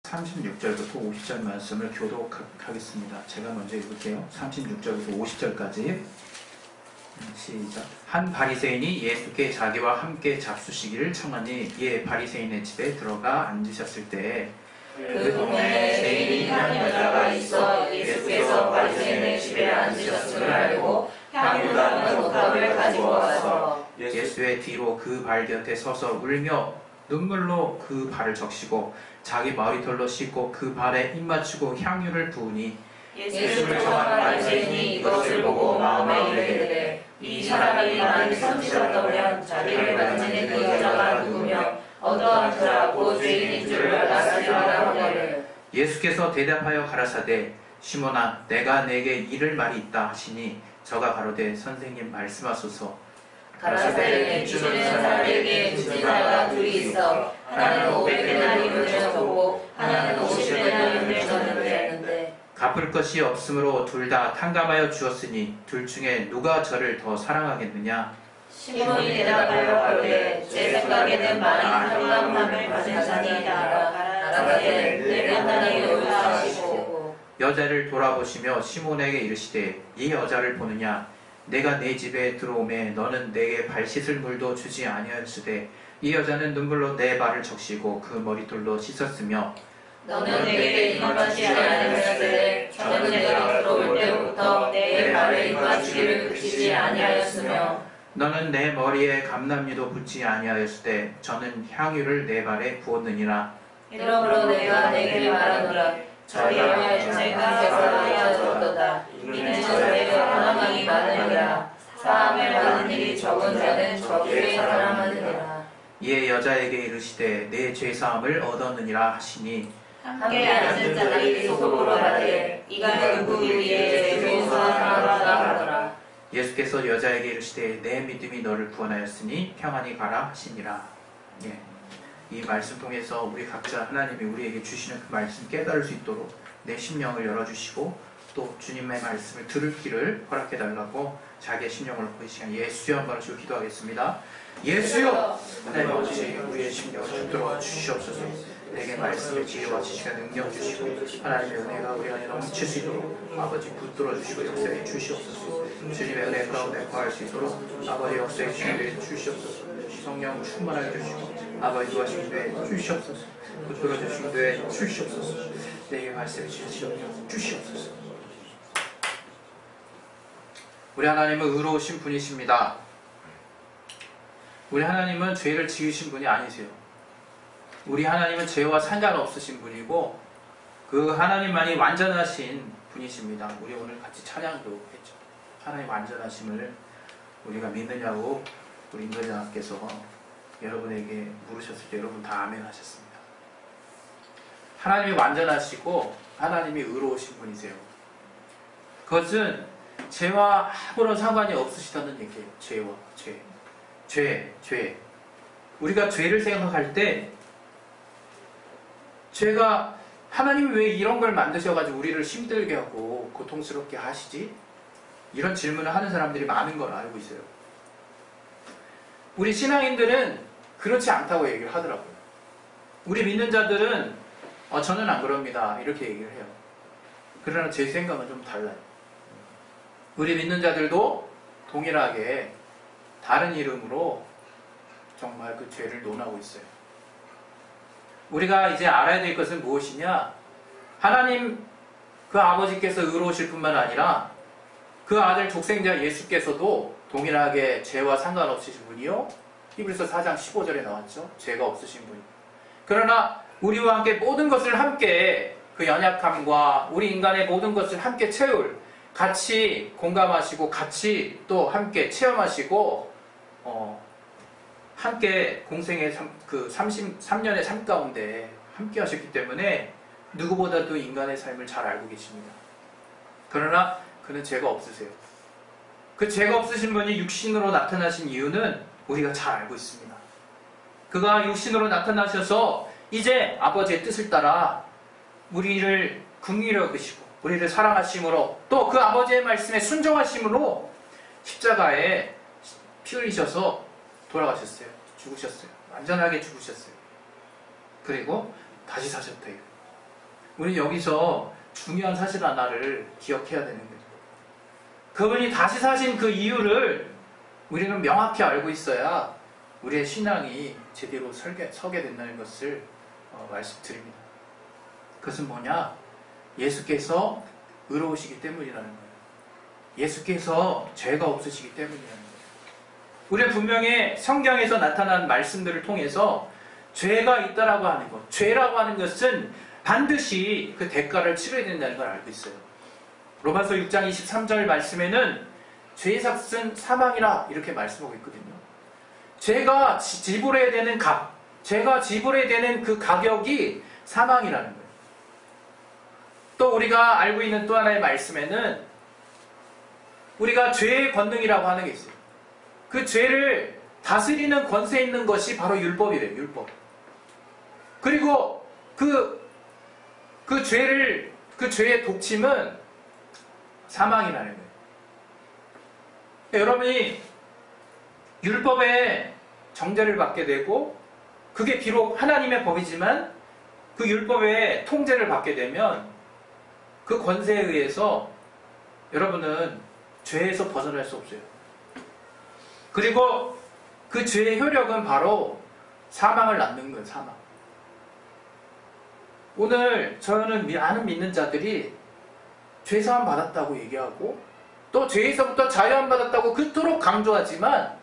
36절부터 50절 말씀을 교독하겠습니다. 제가 먼저 읽을게요. 36절부터 50절까지 시작. 한 바리새인이 예수께 자기와 함께 잡수시기를 청하니 이에 바리새인의 집에 들어가 앉으셨을 때에 그 동네에 죄인인 한 여자가 있어 예수께서 바리새인의 집에 앉으셨음을 알고 향유 담은 옷감을 가지고 와서 예수의 뒤로 그 발 곁에 서서 울며 눈물로 그 발을 적시고 자기 머리털로 씻고 그 발에 입 맞추고 향유를 부으니 예수를 청한 바리새인이 이것을 보고 마음에 이르되 이 사람이 많이 섬기셨다면 자기를 만지는 그 여자가 누구며 어떠한 자라고 죄인인 줄 알았으리라 하거늘. 예수께서 대답하여 가라사대 시몬아 내가 내게 이를 말이 있다 하시니 저가 가로되 선생님 말씀하소서. 가라사대 주는 사람에게 주지자가 둘이 있어 하나는 500데나리온을 줬고 하나는 50데나리온을 줬는데 갚을 것이 없으므로 둘 다 탕감하여 주었으니 둘 중에 누가 저를 더 사랑하겠느냐. 시몬이 대답하여 가로되 제 생각에는 많은 탕감함을 받은 자니이다. 가라사대 내 판단이 옳다 하시고 여자를 돌아보시며 시몬에게 이르시되 이 여자를 보느냐. 내가 네 집에 들어오매 너는 내게 발 씻을 물도 주지 아니하였으되 이 여자는 눈물로 내 발을 적시고 그 머리털로 씻었으며 너는 내게 입맞추지 아니하였으되 저는 내가 들어올 때부터 내 발에 입맞추기를 그치지 아니하였으며 너는 내 머리에 감람유도 붓지 아니하였으되 저는 향유를 내 발에 부었느니라. 이러므로 내가 내게 말하노라 저리하여 제가 사랑하였도다. 이는 저에게 사랑이 많으니라. 사함을 받은 일이 적은 자는 적게 사랑하느니라. 이에 여자에게 이르시되 내 죄사함을 얻었느니라 하시니 함께 앉은 자들이 속으로 말하되 이가 누구 위에 죄사함을 하더라. 예수께서 여자에게 이르시되 내 믿음이 너를 구원하였으니 평안히 가라 하시니라. 이 말씀 통해서 우리 각자 하나님이 우리에게 주시는 그 말씀 깨달을 수 있도록 내 심령을 열어주시고 또 주님의 말씀을 들을 길을 허락해달라고 자기의 심령을 놓고 이 시간 예수여 한번 하시고 기도하겠습니다. 예수여 하나님 아버지 우리의 심령을 붙들어 주시옵소서. 내게 말씀을 지혜와 지식과 능력 주시고 하나님의 은혜가 우리 안에 넘칠 수 있도록 아버지 붙들어 주시고 역사해 주시옵소서. 주님의 은혜 가운데 거할 수 있도록 아버지 역사해 주시옵소서. 성령 충만하게 주시고 아버지 도와주신 되 주시옵소서. 붙들어 주신 되 주시옵소서. 내게 말씀해 주시옵소서. 우리 하나님은 의로우신 분이십니다. 우리 하나님은 죄를 지으신 분이 아니세요. 우리 하나님은 죄와 상관없으신 분이고 그 하나님만이 완전하신 분이십니다. 우리 오늘 같이 찬양도 했죠. 하나님 완전하심을 우리가 믿느냐고 우리 임도장께서 여러분에게 물으셨을 때 여러분 다 아멘 하셨습니다. 하나님이 완전하시고 하나님이 의로우신 분이세요. 그것은 죄와 아무런 상관이 없으시다는 얘기예요. 죄와 죄. 우리가 죄를 생각할 때 죄가 하나님이 왜 이런 걸 만드셔가지고 우리를 힘들게 하고 고통스럽게 하시지? 이런 질문을 하는 사람들이 많은 걸 알고 있어요. 우리 신앙인들은 그렇지 않다고 얘기를 하더라고요. 우리 믿는 자들은 저는 안 그럽니다 이렇게 얘기를 해요. 그러나 제 생각은 좀 달라요. 우리 믿는 자들도 동일하게 다른 이름으로 정말 그 죄를 논하고 있어요. 우리가 이제 알아야 될 것은 무엇이냐? 하나님 그 아버지께서 의로우실 뿐만 아니라 그 아들 독생자 예수께서도 동일하게 죄와 상관없으신 분이요. 히브리서 4장 15절에 나왔죠. 죄가 없으신 분이. 그러나 우리와 함께 모든 것을 함께 그 연약함과 우리 인간의 모든 것을 함께 채울 같이 공감하시고 같이 또 함께 체험하시고 함께 공생의 그 33년의 삶 가운데 함께 하셨기 때문에 누구보다도 인간의 삶을 잘 알고 계십니다. 그러나 그는 죄가 없으세요. 그 죄가 없으신 분이 육신으로 나타나신 이유는 우리가 잘 알고 있습니다. 그가 육신으로 나타나셔서 이제 아버지의 뜻을 따라 우리를 긍휼히 여기시고 우리를 사랑하심으로 또 그 아버지의 말씀에 순종하심으로 십자가에 피 흘리셔서 돌아가셨어요. 죽으셨어요. 완전하게 죽으셨어요. 그리고 다시 사셨대요. 우리 여기서 중요한 사실 하나를 기억해야 되는 거죠. 그분이 다시 사신 그 이유를 우리는 명확히 알고 있어야 우리의 신앙이 제대로 서게 된다는 것을 말씀드립니다. 그것은 뭐냐? 예수께서 의로우시기 때문이라는 거예요. 예수께서 죄가 없으시기 때문이라는 거예요. 우리는 분명히 성경에서 나타난 말씀들을 통해서 죄가 있다라고 하는 것, 죄라고 하는 것은 반드시 그 대가를 치러야 된다는 걸 알고 있어요. 로마서 6장 23절 말씀에는 죄의 삭은 사망이라 이렇게 말씀하고 있거든요. 죄가 지불해야 되는 값, 죄가 지불해야 되는 그 가격이 사망이라는 거예요. 또 우리가 알고 있는 또 하나의 말씀에는 우리가 죄의 권능이라고 하는 게 있어요. 그 죄를 다스리는 권세 있는 것이 바로 율법이래요. 율법. 그리고 그 죄의 독침은 사망이라는 거예요. 여러분이 율법의 정죄를 받게 되고 그게 비록 하나님의 법이지만 그 율법의 통제를 받게 되면 그 권세에 의해서 여러분은 죄에서 벗어날 수 없어요. 그리고 그 죄의 효력은 바로 사망을 낳는 거예요. 사망. 오늘 저는 많은 믿는 자들이 죄사함 받았다고 얘기하고 또 죄에서부터 자유함 받았다고 그토록 강조하지만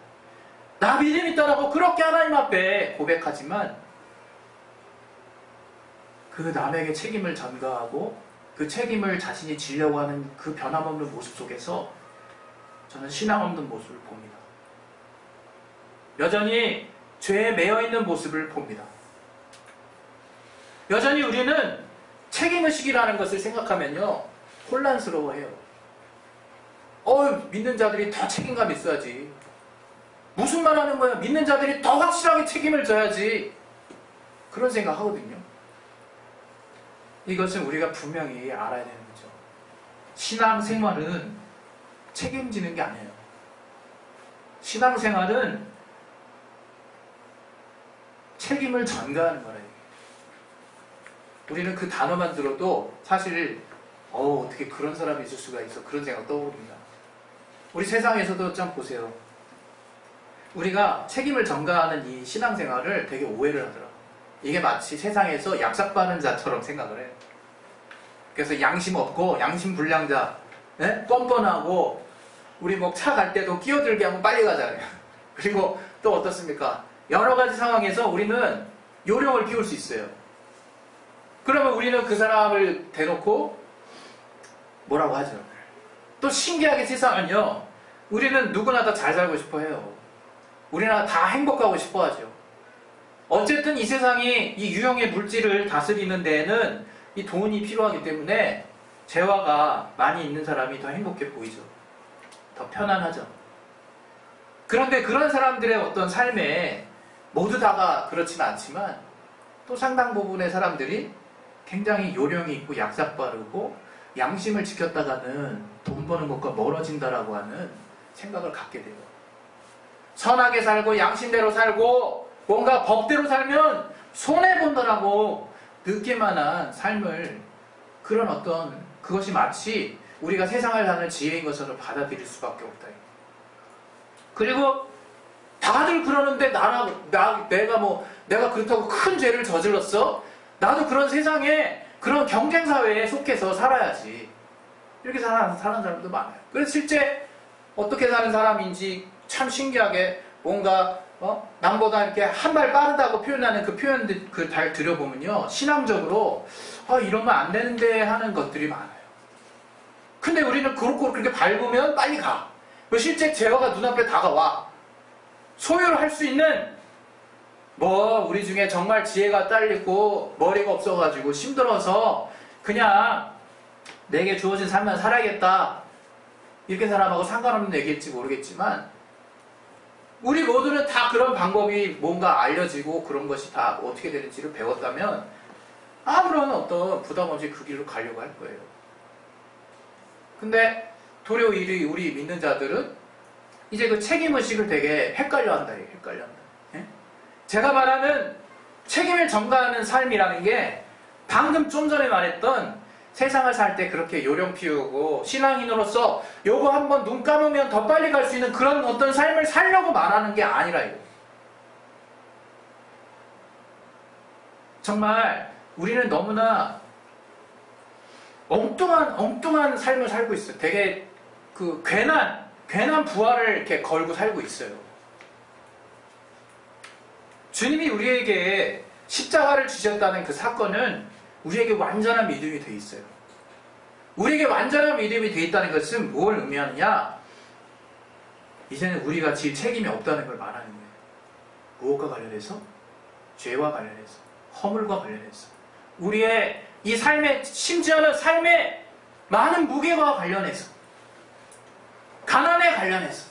나 믿음 있다라고 그렇게 하나님 앞에 고백하지만 그 남에게 책임을 전가하고 그 책임을 자신이 지려고 하는 그 변함없는 모습 속에서 저는 신앙 없는 모습을 봅니다. 여전히 죄에 매여있는 모습을 봅니다. 여전히 우리는 책임의식이라는 것을 생각하면요 혼란스러워해요. 믿는 자들이 더 책임감 있어야지. 무슨 말 하는 거야? 믿는 자들이 더 확실하게 책임을 져야지. 그런 생각 하거든요. 이것은 우리가 분명히 알아야 되는 거죠. 신앙생활은 책임지는 게 아니에요. 신앙생활은 책임을 전가하는 거래요. 우리는 그 단어만 들어도 사실 어떻게 그런 사람이 있을 수가 있어 그런 생각 떠오릅니다. 우리 세상에서도 좀 보세요. 우리가 책임을 전가하는 이 신앙생활을 되게 오해를 하더라고요. 이게 마치 세상에서 약삭빠는 자처럼 생각을 해요. 그래서 양심 없고 양심 불량자, 뻔뻔하고 우리 뭐 차 갈 때도 끼어들게 하면 빨리 가잖아요. 그리고 또 어떻습니까? 여러 가지 상황에서 우리는 요령을 피울 수 있어요. 그러면 우리는 그 사람을 대놓고 뭐라고 하죠. 또 신기하게 세상은요. 우리는 누구나 다 잘 살고 싶어 해요. 우리나라 다 행복하고 싶어 하죠. 어쨌든 이 세상이 이 유형의 물질을 다스리는 데에는 이 돈이 필요하기 때문에 재화가 많이 있는 사람이 더 행복해 보이죠. 더 편안하죠. 그런데 그런 사람들의 어떤 삶에 모두 다가 그렇지는 않지만 또 상당 부분의 사람들이 굉장히 요령이 있고 약삭 빠르고 양심을 지켰다가는 돈 버는 것과 멀어진다라고 하는 생각을 갖게 돼요. 선하게 살고 양심대로 살고 뭔가 법대로 살면 손해본다라고 느낄만한 삶을 그런 어떤 그것이 마치 우리가 세상을 사는 지혜인 것으로 받아들일 수밖에 없다. 그리고 다들 그러는데 내가 그렇다고 큰 죄를 저질렀어? 나도 그런 세상에 그런 경쟁사회에 속해서 살아야지. 이렇게 사는 사람도 많아요. 그래서 실제 어떻게 사는 사람인지 참 신기하게 뭔가 남보다 이렇게 한 발 빠르다고 표현하는 그 표현들 잘 들여보면요. 신앙적으로 이러면 안 되는데 하는 것들이 많아요. 근데 우리는 그렇게 밟으면 빨리 가. 실제 재화가 눈앞에 다가와. 소유를 할 수 있는 우리 중에 정말 지혜가 딸리고 머리가 없어가지고 힘들어서 그냥 내게 주어진 삶만 살아야겠다. 이렇게 사람하고 상관없는 얘기일지 모르겠지만 우리 모두는 다 그런 방법이 뭔가 알려지고 그런 것이 다 어떻게 되는지를 배웠다면 아무런 어떤 부담 없이 그 길로 가려고 할 거예요. 근데 도리어 우리 믿는 자들은 이제 그 책임의식을 되게 헷갈려한다. 헷갈려한다. 제가 말하는 책임을 전가하는 삶이라는 게 방금 좀 전에 말했던 세상을 살 때 그렇게 요령 피우고 신앙인으로서 요거 한번 눈 감으면 더 빨리 갈 수 있는 그런 어떤 삶을 살려고 말하는 게 아니라 이거. 정말 우리는 너무나 엉뚱한 삶을 살고 있어요. 되게 그 괜한 부활을 이렇게 걸고 살고 있어요. 주님이 우리에게 십자가를 주셨다는 그 사건은 우리에게 완전한 믿음이 돼 있어요. 우리에게 완전한 믿음이 돼 있다는 것은 뭘 의미하느냐? 이제는 우리가 질 책임이 없다는 걸 말하는 거예요. 무엇과 관련해서? 죄와 관련해서, 허물과 관련해서, 우리의 이 삶의, 심지어는 삶의 많은 무게와 관련해서, 가난에 관련해서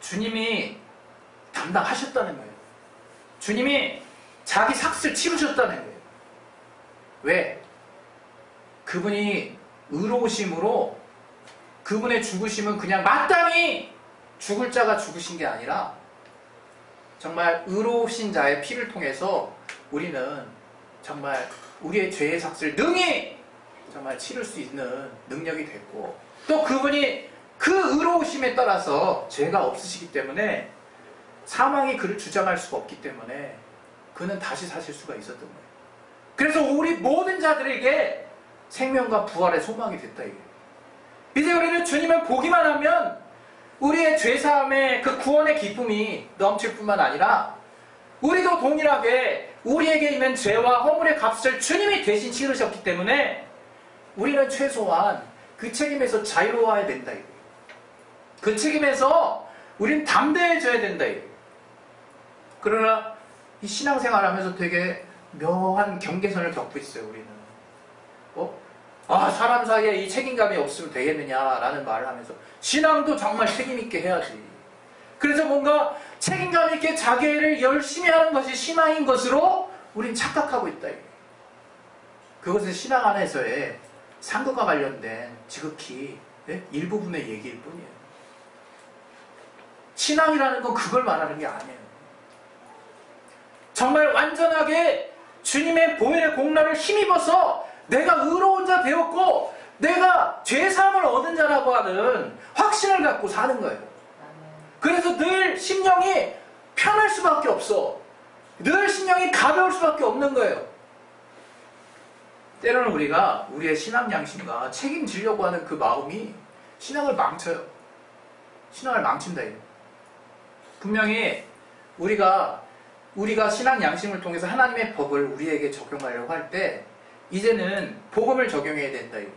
주님이 담당하셨다는 거예요. 주님이 자기 삭슬 치르셨다는 거예요. 왜? 그분이 의로우심으로 그분의 죽으심은 그냥 마땅히 죽을 자가 죽으신 게 아니라 정말 의로우신 자의 피를 통해서 우리는 정말 우리의 죄의 삭슬 능히 정말 치를 수 있는 능력이 됐고, 또 그분이 그 의로우심에 따라서 죄가 없으시기 때문에 사망이 그를 주장할 수가 없기 때문에 그는 다시 사실 수가 있었던 거예요. 그래서 우리 모든 자들에게 생명과 부활의 소망이 됐다 이게. 이제 우리는 주님을 보기만 하면 우리의 죄사함의 그 구원의 기쁨이 넘칠 뿐만 아니라 우리도 동일하게 우리에게 있는 죄와 허물의 값을 주님이 대신 치르셨기 때문에 우리는 최소한 그 책임에서 자유로워야 된다 이게. 그 책임에서 우리는 담대해져야 된다 이게. 그러나 이 신앙생활하면서 되게 묘한 경계선을 겪고 있어요. 우리는 사람 사이에 이 책임감이 없으면 되겠느냐라는 말을 하면서 신앙도 정말 책임있게 해야지. 그래서 뭔가 책임감 있게 자기 일을 열심히 하는 것이 신앙인 것으로 우린 착각하고 있다. 그것은 신앙 안에서의 상급과 관련된 지극히 일부분의 얘기일 뿐이에요. 신앙이라는 건 그걸 말하는 게 아니에요. 정말 완전하게 주님의 보혈의 공로를 힘입어서 내가 의로운 자 되었고 내가 죄사함을 얻은 자라고 하는 확신을 갖고 사는 거예요. 그래서 늘 심령이 편할 수밖에 없어. 늘 심령이 가벼울 수밖에 없는 거예요. 때로는 우리가 우리의 신앙 양심과 책임지려고 하는 그 마음이 신앙을 망쳐요. 신앙을 망친다 이거. 분명히 우리가 신앙 양심을 통해서 하나님의 법을 우리에게 적용하려고 할 때 이제는 복음을 적용해야 된다 이거.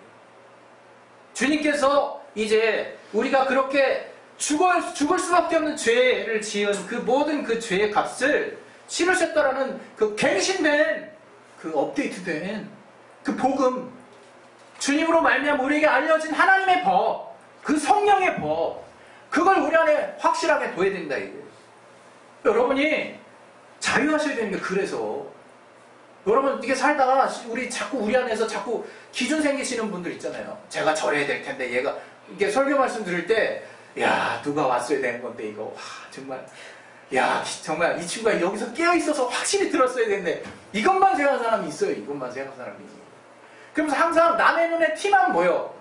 주님께서 이제 우리가 그렇게 죽을 수밖에 없는 죄를 지은 그 모든 그 죄의 값을 치르셨다라는 그 갱신된 그 업데이트된 그 복음, 주님으로 말미암아 우리에게 알려진 하나님의 법, 그 성령의 법, 그걸 우리 안에 확실하게 둬야 된다 이게. 여러분이 자유하셔야 되는 게 그래서 여러분 이게 살다가 우리 안에서 자꾸 기준 생기시는 분들 있잖아요. 제가 저래야 될 텐데 얘가 이게 설교 말씀 들을 때 야 누가 왔어야 되는 건데 이거 와 정말 야 정말 이 친구가 여기서 깨어 있어서 확실히 들었어야 되는데 이것만 생각하는 사람이 있어요. 이것만 생각하는 사람이. 그러면서 항상 남의 눈에 티만 보여.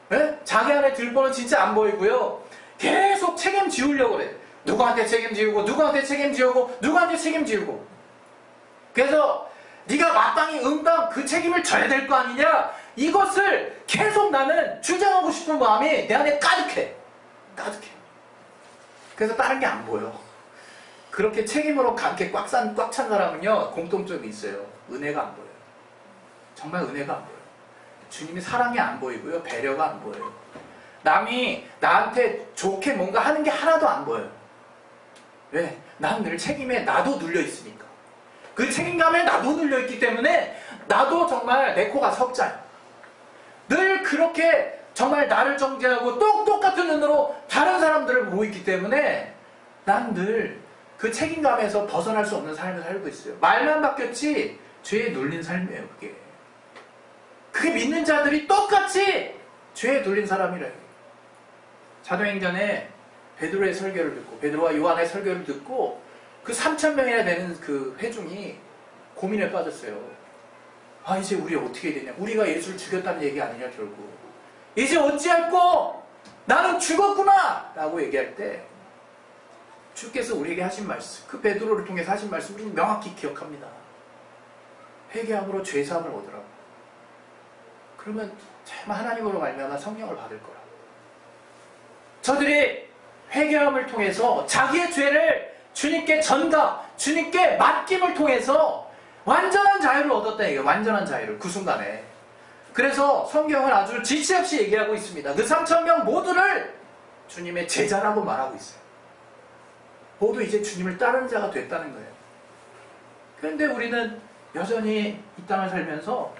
네? 자기 안에 들보는 진짜 안 보이고요. 계속 책임지우려고 그래. 누구한테 책임지우고 누구한테 책임지우고 누구한테 책임지우고. 그래서 네가 마땅히 응당 그 책임을 져야 될 거 아니냐. 이것을 계속 나는 주장하고 싶은 마음이 내 안에 가득해. 그래서 다른 게 안 보여. 그렇게 책임으로 이렇게 꽉 찬 사람은요 공통점이 있어요. 은혜가 안 보여요. 정말 은혜가 안 보여요. 주님이 사랑이 안 보이고요. 배려가 안 보여요. 남이 나한테 좋게 뭔가 하는 게 하나도 안 보여요. 왜? 난 늘 책임에 나도 눌려 있으니까. 그 책임감에 나도 눌려 있기 때문에 나도 정말 내 코가 석자야. 늘 그렇게 정말 나를 정죄하고 똑같은 눈으로 다른 사람들을 보고 있기 때문에 난 늘 그 책임감에서 벗어날 수 없는 삶을 살고 있어요. 말만 바뀌었지 죄에 눌린 삶이에요. 그게 믿는 자들이 똑같이 죄에 눌린 사람이래요. 사도행전에 베드로의 설교를 듣고 베드로와 요한의 설교를 듣고 그 3,000명이나 되는 그 회중이 고민에 빠졌어요. 아, 이제 우리 어떻게 해야 되냐. 우리가 예수를 죽였다는 얘기 아니냐, 결국. 이제 어찌할꼬? 나는 죽었구나! 라고 얘기할 때 주께서 우리에게 하신 말씀, 그 베드로를 통해서 하신 말씀 우리는 명확히 기억합니다. 회개함으로 죄사함을 얻으라고. 그러면 참 하나님으로 말미암아 성령을 받을 거라. 저들이 회개함을 통해서 자기의 죄를 주님께 전가, 주님께 맡김을 통해서 완전한 자유를 얻었다 이거예요. 완전한 자유를 그 순간에. 그래서 성경은 아주 지체 없이 얘기하고 있습니다. 그 3,000명 모두를 주님의 제자라고 말하고 있어요. 모두 이제 주님을 따르는 자가 됐다는 거예요. 그런데 우리는 여전히 이 땅을 살면서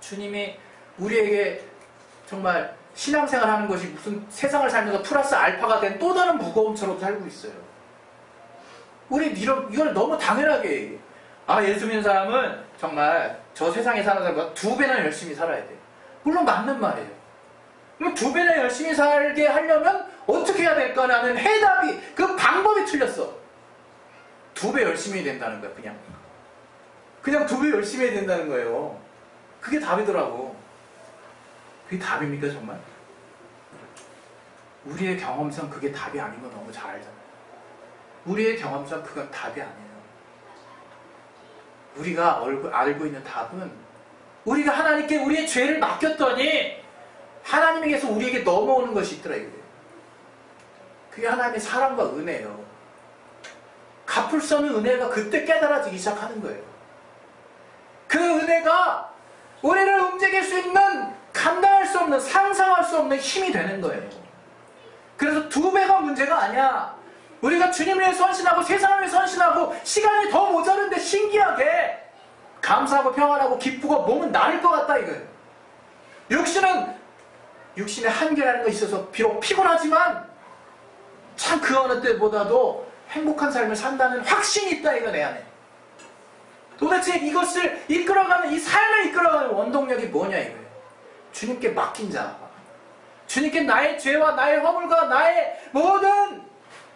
주님이 우리에게 정말 신앙생활 하는 것이 무슨 세상을 살면서 플러스 알파가 된 또 다른 무거움처럼 살고 있어요. 우리 이걸 너무 당연하게 예수 믿는 사람은 정말 저 세상에 사는 사람보다 2배나 열심히 살아야 돼요. 물론 맞는 말이에요. 그럼 2배나 열심히 살게 하려면 어떻게 해야 될까라는 해답이, 그 방법이 틀렸어. 2배 열심히 해야 된다는 거야, 그냥 2배 열심히 해야 된다는 거예요. 그게 답이더라고. 그게 답입니까, 정말? 우리의 경험상 그게 답이 아닌 건 너무 잘 알잖아요. 우리의 경험상 그건 답이 아니에요. 우리가 알고 있는 답은 우리가 하나님께 우리의 죄를 맡겼더니 하나님에게서 우리에게 넘어오는 것이 있더라 이거예요. 그게 하나님의 사랑과 은혜예요. 갚을 수 없는 은혜가 그때 깨달아지기 시작하는 거예요. 그 은혜가 우리를 움직일 수 있는, 감당할 수 없는, 상상할 수 없는 힘이 되는 거예요. 그래서 2배가 문제가 아니야. 우리가 주님을 위해 헌신하고 세상을 위해 헌신하고 시간이 더 모자른데 신기하게 감사하고 평안하고 기쁘고 몸은 나을 것 같다 이거예요. 육신의 한계라는 것이 있어서 비록 피곤하지만 참 그 어느 때보다도 행복한 삶을 산다는 확신이 있다 이거 내 안에. 도대체 이것을 이끌어가는, 이 삶을 이끌어가는 원동력이 뭐냐 이거예요. 주님께 맡긴 자, 주님께 나의 죄와 나의 허물과 나의 모든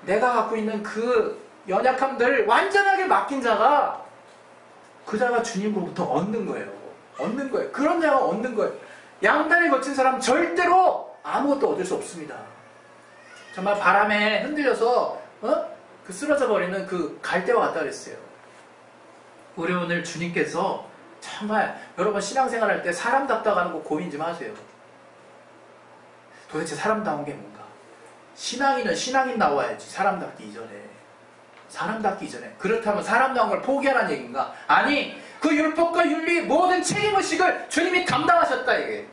내가 갖고 있는 그 연약함들을 완전하게 맡긴 자가, 그 자가 주님으로부터 얻는 거예요. 얻는 거예요. 그런 자가 얻는 거예요. 양다리 거친 사람 절대로 아무것도 얻을 수 없습니다. 정말 바람에 흔들려서 그 쓰러져 버리는 그 갈대와 같다 그랬어요. 우리 오늘 주님께서 정말 여러분 신앙생활 할 때 사람답다고 하는 거 고민 좀 하세요. 도대체 사람다운 게 뭔가? 신앙인은 신앙인 나와야지. 사람답기 이전에. 그렇다면 사람다운 걸 포기하라는 얘기인가? 아니, 그 율법과 윤리 모든 책임의식을 주님이 담당하셨다 이게.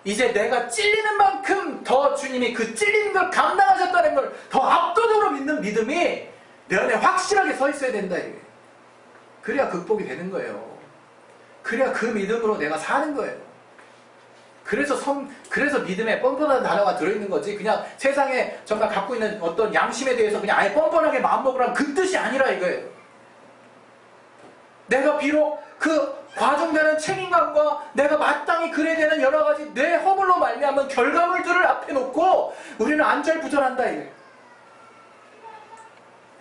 이제 내가 찔리는 만큼 더 주님이 그 찔리는 걸 감당하셨다는 걸 더 압도적으로 믿는 믿음이 내 안에 확실하게 서 있어야 된다 이게. 그래야 극복이 되는 거예요. 그래야 그 믿음으로 내가 사는 거예요. 그래서 믿음에 뻔뻔한 단어가 들어있는 거지, 그냥 세상에 정말 갖고 있는 어떤 양심에 대해서 그냥 아예 뻔뻔하게 마음먹으라는 그 뜻이 아니라 이거예요. 내가 비록 그 과중되는 책임감과 내가 마땅히 그래야 되는 여러 가지 내 허물로 말미암은 결과물들을 앞에 놓고 우리는 안절부절한다 이거예요.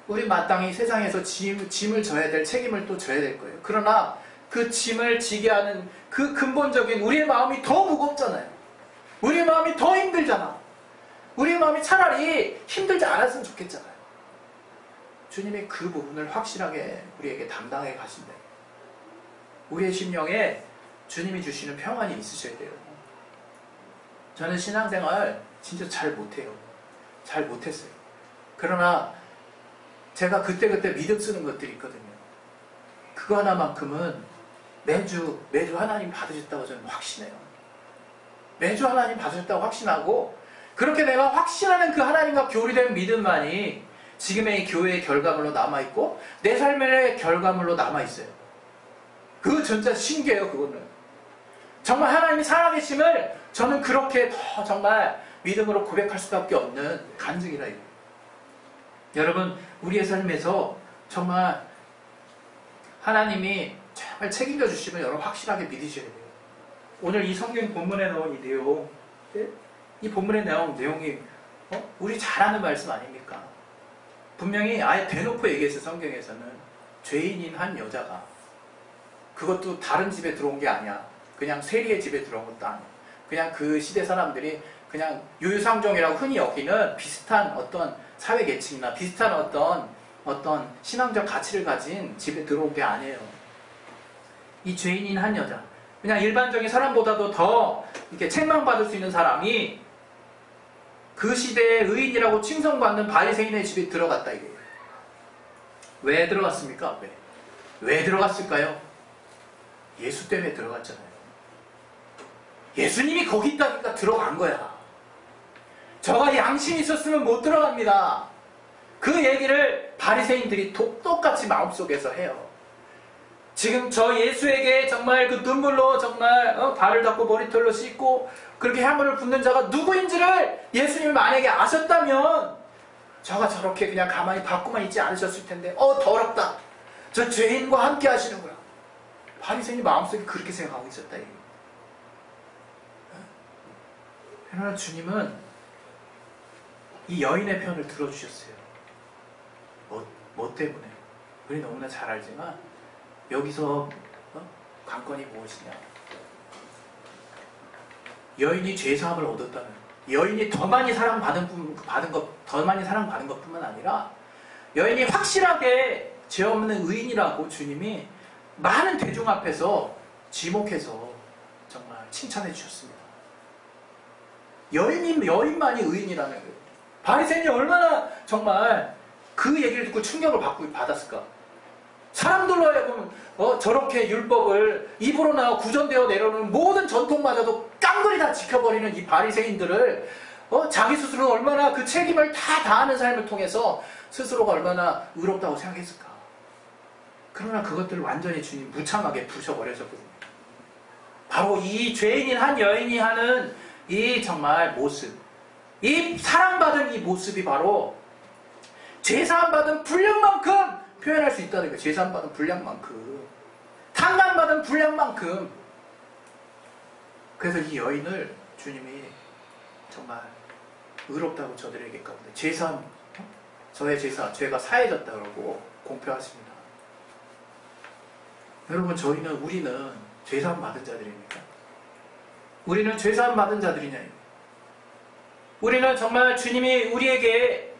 우리 마땅히 세상에서 짐을 져야 될 책임을 또 져야 될 거예요. 그러나 그 짐을 지게 하는 그 근본적인 우리의 마음이 더 무겁잖아요. 우리의 마음이 더 힘들잖아. 우리의 마음이 차라리 힘들지 않았으면 좋겠잖아요. 주님이 그 부분을 확실하게 우리에게 담당해 가신다. 우리의 심령에 주님이 주시는 평안이 있으셔야 돼요. 저는 신앙생활 진짜 잘 못해요. 잘 못했어요. 그러나 제가 그때그때 믿음 쓰는 것들이 있거든요. 그거 하나만큼은 매주 하나님 받으셨다고 저는 확신해요. 매주 하나님 받으셨다고 확신하고, 그렇게 내가 확신하는 그 하나님과 교리된 믿음만이 지금의 이 교회의 결과물로 남아있고 내 삶의 결과물로 남아있어요. 그거 진짜 신기해요. 그거는 정말 하나님이 살아계심을 저는 그렇게 더 정말 믿음으로 고백할 수밖에 없는 간증이라 이거예요. 여러분, 우리의 삶에서 정말 하나님이 정말 책임져 주시면 여러분 확실하게 믿으셔야 돼요. 오늘 이 성경 본문에 나온 이 내용, 이 본문에 나온 내용이 우리 잘 아는 말씀 아닙니까? 분명히 아예 대놓고 얘기했어요. 성경에서는 죄인인 한 여자가, 그것도 다른 집에 들어온 게 아니야. 그냥 세리의 집에 들어온 것도 아니야. 그냥 그 시대 사람들이 그냥 유유상종이라고 흔히 여기는 비슷한 어떤 사회 계층이나 비슷한 어떤 신앙적 가치를 가진 집에 들어온 게 아니에요. 이 죄인인 한 여자, 그냥 일반적인 사람보다도 더 이렇게 책망받을 수 있는 사람이 그 시대의 의인이라고 칭송받는 바리새인의 집에 들어갔다 이거예요. 왜 들어갔습니까? 왜 들어갔을까요? 예수 때문에 들어갔잖아요. 예수님이 거기 있다니까 들어간 거야. 저가 양심이 있었으면 못 들어갑니다. 그 얘기를 바리새인들이 똑같이 마음속에서 해요. 지금 저 예수에게 정말 그 눈물로 정말 발을 닦고 머리털로 씻고 그렇게 향물을 붓는 자가 누구인지를 예수님이 만약에 아셨다면 저가 저렇게 그냥 가만히 받고만 있지 않으셨을 텐데 더럽다. 저 죄인과 함께 하시는구나. 바리새인이 마음속에 그렇게 생각하고 있었다. 그러나 주님은 이 여인의 편을 들어주셨어요. 뭐 때문에? 우리 너무나 잘 알지만 여기서 관건이 무엇이냐? 여인이 죄사함을 얻었다는, 여인이 더 많이 사랑받은 것뿐만 아니라 여인이 확실하게 죄 없는 의인이라고 주님이 많은 대중 앞에서 지목해서 정말 칭찬해 주셨습니다. 여인만이 의인이라는 거예요. 바리새인이 얼마나 정말 그 얘기를 듣고 충격을 받았을까? 사람들로 하여금 저렇게 율법을 입으로 나와 구전되어 내려오는 모든 전통마저도 깡그리 다 지켜버리는 이 바리새인들을 자기 스스로 얼마나 그 책임을 다 다하는 삶을 통해서 스스로가 얼마나 의롭다고 생각했을까? 그러나 그것들을 완전히 주님 무참하게 부셔버려졌거든요. 바로 이 죄인인 한 여인이 하는 이 정말 모습, 이 사랑받은 이 모습이 바로 죄사함받은 분량만큼 표현할 수 있다는 거예요. 죄사함받은 분량만큼, 탕감받은 분량만큼. 그래서 이 여인을 주님이 정말 의롭다고 저들에게 가운데 죄사함, 저의 죄가 사해졌다 그러고 공표하십니다. 여러분, 우리는 죄사함 받은 자들입니까? 우리는 죄사함 받은 자들이냐? 우리는 정말 주님이 우리에게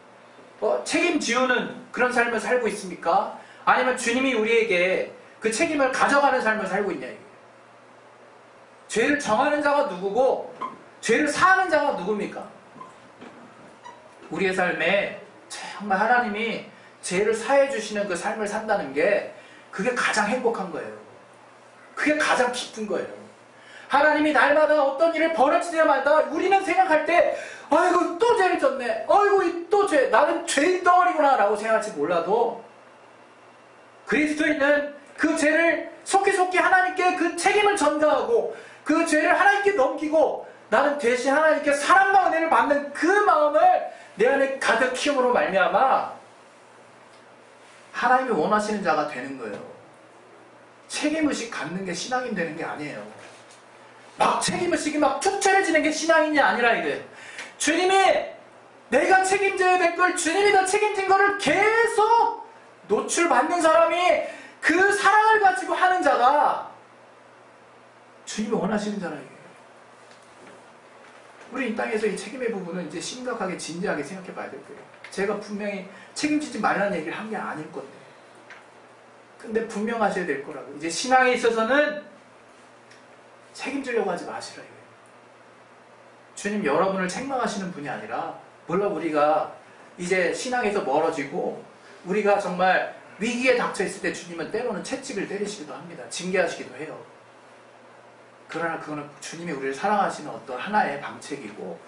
책임지우는 그런 삶을 살고 있습니까? 아니면 주님이 우리에게 그 책임을 가져가는 삶을 살고 있냐? 죄를 정하는 자가 누구고 죄를 사하는 자가 누굽니까? 우리의 삶에 정말 하나님이 죄를 사해 주시는 그 삶을 산다는 게 그게 가장 행복한 거예요. 그게 가장 기쁜 거예요. 하나님이 날마다 어떤 일을 벌어질 때마다 우리는 생각할 때 아이고 또 죄를 졌네, 아이고 또 죄, 나는 죄인 덩어리구나 라고 생각할지 몰라도 그리스도인은 그 죄를 속히 하나님께 그 책임을 전가하고 그 죄를 하나님께 넘기고 나는 대신 하나님께 사랑과 은혜를 받는 그 마음을 내 안에 가득 키움으로 말미암아 하나님이 원하시는 자가 되는 거예요. 책임의식 갖는 게 신앙인 되는 게 아니에요. 막 책임의식이 막 축제해지는 게 신앙인이 아니라 이거예요. 주님이 내가 책임져야 될 걸 주님이 다 책임진 거를 계속 노출받는 사람이 그 사랑을 가지고 하는 자가 주님이 원하시는 자라 이거예요. 우리 이 땅에서 이 책임의 부분은 이제 심각하게 진지하게 생각해 봐야 될 거예요. 제가 분명히 책임지지 말라는 얘기를 한 게 아닐 건데 근데 분명하셔야 될 거라고. 이제 신앙에 있어서는 책임지려고 하지 마시라 이거예요. 주님 여러분을 책망하시는 분이 아니라 물론 우리가 이제 신앙에서 멀어지고 우리가 정말 위기에 닥쳐 있을 때 주님은 때로는 채찍을 때리시기도 합니다. 징계하시기도 해요. 그러나 그거는 주님이 우리를 사랑하시는 어떤 하나의 방책이고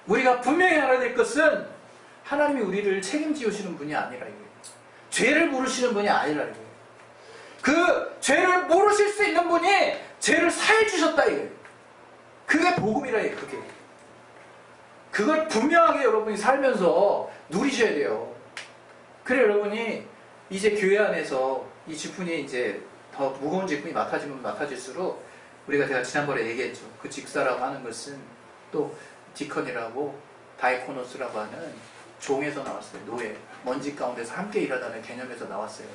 우리가 분명히 알아야 될 것은 하나님이 우리를 책임지우시는 분이 아니라 이거예요. 죄를 모르시는 분이 아니라 이거예요. 그 죄를 모르실 수 있는 분이 죄를 사해 주셨다 이거예요. 그게 복음이라 이거예요. 그걸 분명하게 여러분이 살면서 누리셔야 돼요. 그래 여러분이 이제 교회 안에서 이 직분이 이제 더 무거운 직분이 맡아지면 맡아질수록 제가 지난번에 얘기했죠. 그 직사라고 하는 것은 또 디컨이라고 다이코노스라고 하는 종에서 나왔어요. 노예. 먼지 가운데서 함께 일하다는 개념에서 나왔어요.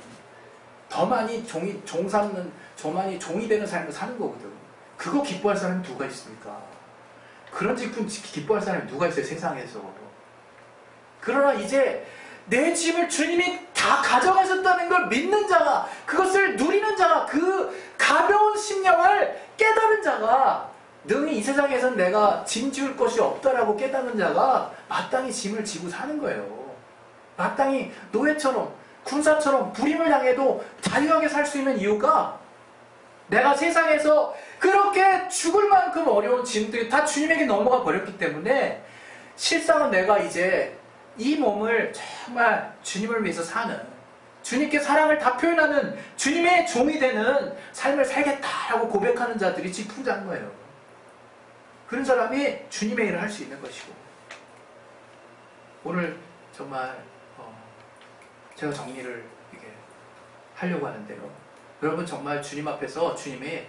더 많이 종이 되는 삶을 사는 거거든. 그거 기뻐할 사람이 누가 있습니까? 그런 직분 기뻐할 사람이 누가 있어요, 세상에서. 그러나 이제 내 짐을 주님이 다 가져가셨다는 걸 믿는 자가, 그것을 누리는 자가, 그 가벼운 심령을 깨달은 자가, 능히 이 세상에선 내가 짐 지울 것이 없다라고 깨닫는 자가 마땅히 짐을 지고 사는 거예요. 마땅히 노예처럼, 군사처럼 불임을 당해도 자유하게 살 수 있는 이유가, 내가 세상에서 그렇게 죽을 만큼 어려운 짐들이 다 주님에게 넘어가 버렸기 때문에, 실상은 내가 이제 이 몸을 정말 주님을 위해서 사는, 주님께 사랑을 다 표현하는 주님의 종이 되는 삶을 살겠다라고 고백하는 자들이 직분자인 거예요. 그런 사람이 주님의 일을 할 수 있는 것이고, 오늘 정말 제가 정리를 이렇게 하려고 하는데요. 여러분 정말 주님 앞에서 주님이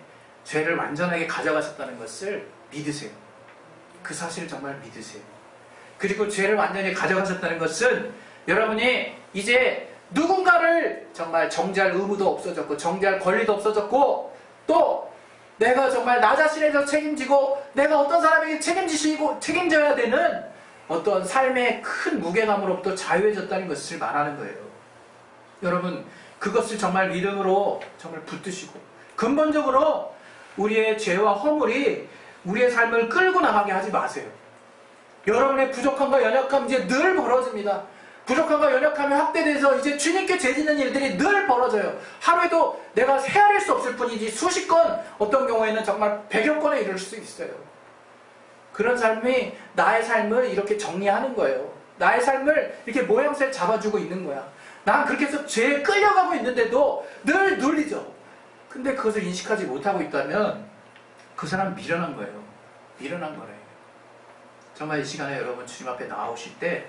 죄를 완전하게 가져가셨다는 것을 믿으세요. 그 사실을 정말 믿으세요. 그리고 죄를 완전히 가져가셨다는 것은 여러분이 이제 누군가를 정말 정죄할 의무도 없어졌고 정죄할 권리도 없어졌고, 또 내가 정말 나 자신에 대해서 책임지고 내가 어떤 사람에게 책임져야 되는 어떤 삶의 큰 무게감으로부터 자유해졌다는 것을 말하는 거예요. 여러분 그것을 정말 믿음으로 정말 붙드시고, 근본적으로 우리의 죄와 허물이 우리의 삶을 끌고 나가게 하지 마세요. 여러분의 부족함과 연약함 이제 늘 벌어집니다. 부족함과 연약함이 확대돼서 이제 주님께 죄짓는 일들이 늘 벌어져요. 하루에도 내가 헤아릴 수 없을 뿐이지 수십 건, 어떤 경우에는 정말 100여 건에 이를 수 있어요. 그런 삶이 나의 삶을 이렇게 정리하는 거예요. 나의 삶을 이렇게 모양새를 잡아주고 있는 거야. 난 그렇게 해서 죄에 끌려가고 있는데도 늘 눌리죠. 근데 그것을 인식하지 못하고 있다면 그 사람은 미련한 거예요. 미련한 거래요. 정말 이 시간에 여러분 주님 앞에 나오실 때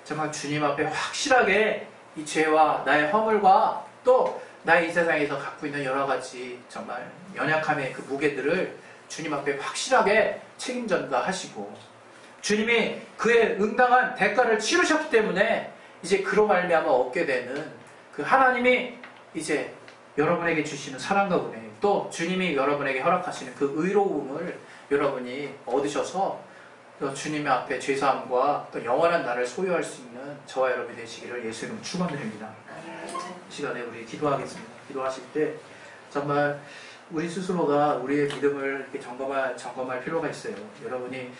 정말 주님 앞에 확실하게 이 죄와 나의 허물과 또 나의 이 세상에서 갖고 있는 여러 가지 정말 연약함의 그 무게들을 주님 앞에 확실하게 책임 전가하시고, 주님이 그의 응당한 대가를 치르셨기 때문에 이제 그로 말미암아 얻게 되는 그 하나님이 이제 여러분에게 주시는 사랑과 은혜, 또 주님이 여러분에게 허락하시는 그 의로움을 여러분이 얻으셔서 또 주님의 앞에 죄사함과 또 영원한 나를 소유할 수 있는 저와 여러분이 되시기를 예수 이름으로 축원드립니다. 이 시간에 우리 기도하겠습니다. 기도하실 때 정말 우리 스스로가 우리의 믿음을 이렇게 점검할 필요가 있어요. 여러분이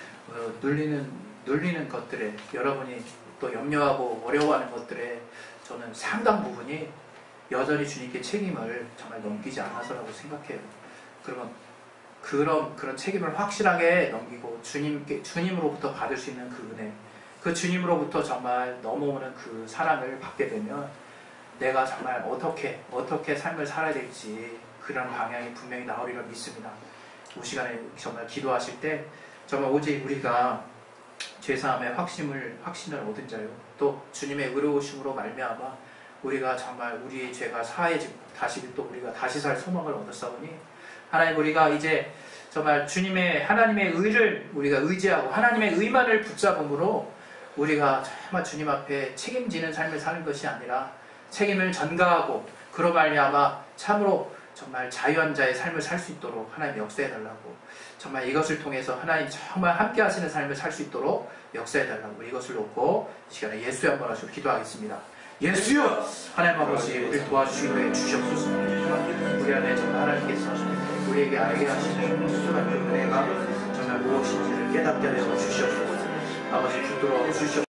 눌리는 것들에, 여러분이 또 염려하고 어려워하는 것들에 저는 상당 부분이 여전히 주님께 책임을 정말 넘기지 않아서라고 생각해요. 그러면 그런 책임을 확실하게 넘기고 주님으로부터 받을 수 있는 그 은혜, 그 주님으로부터 정말 넘어오는 그 사랑을 받게 되면 내가 정말 어떻게 삶을 살아야 될지 그런 방향이 분명히 나오리라 믿습니다. 이 시간에 정말 기도하실 때 정말 오직 우리가 죄사함의 확신을 얻은 자요, 또 주님의 의로우심으로 말미암아 우리가 정말 우리의 죄가 사해지고 우리가 다시 살 소망을 얻었사오니, 하나님 우리가 이제 정말 하나님의 의를 우리가 의지하고 하나님의 의만을 붙잡음으로 우리가 정말 주님 앞에 책임지는 삶을 사는 것이 아니라 책임을 전가하고 그로 말미암아 참으로 정말 자유한 자의 삶을 살 수 있도록 하나님 역사해달라고, 정말 이것을 통해서 하나님 정말 함께 하시는 삶을 살 수 있도록 역사해달라고, 이것을 놓고 이 시간에 예수의 한번 하시고 기도하겠습니다. 예수여, 하나님 아버지 우리를 도와주시기로 주시옵소서. 우리 안에 정말 하나님께서 우리에게 알게 하시는 소중한 그 은혜가 정말 무엇인지를 깨닫게 하여 주시옵소서. 아버지 붙들어 주시옵소서.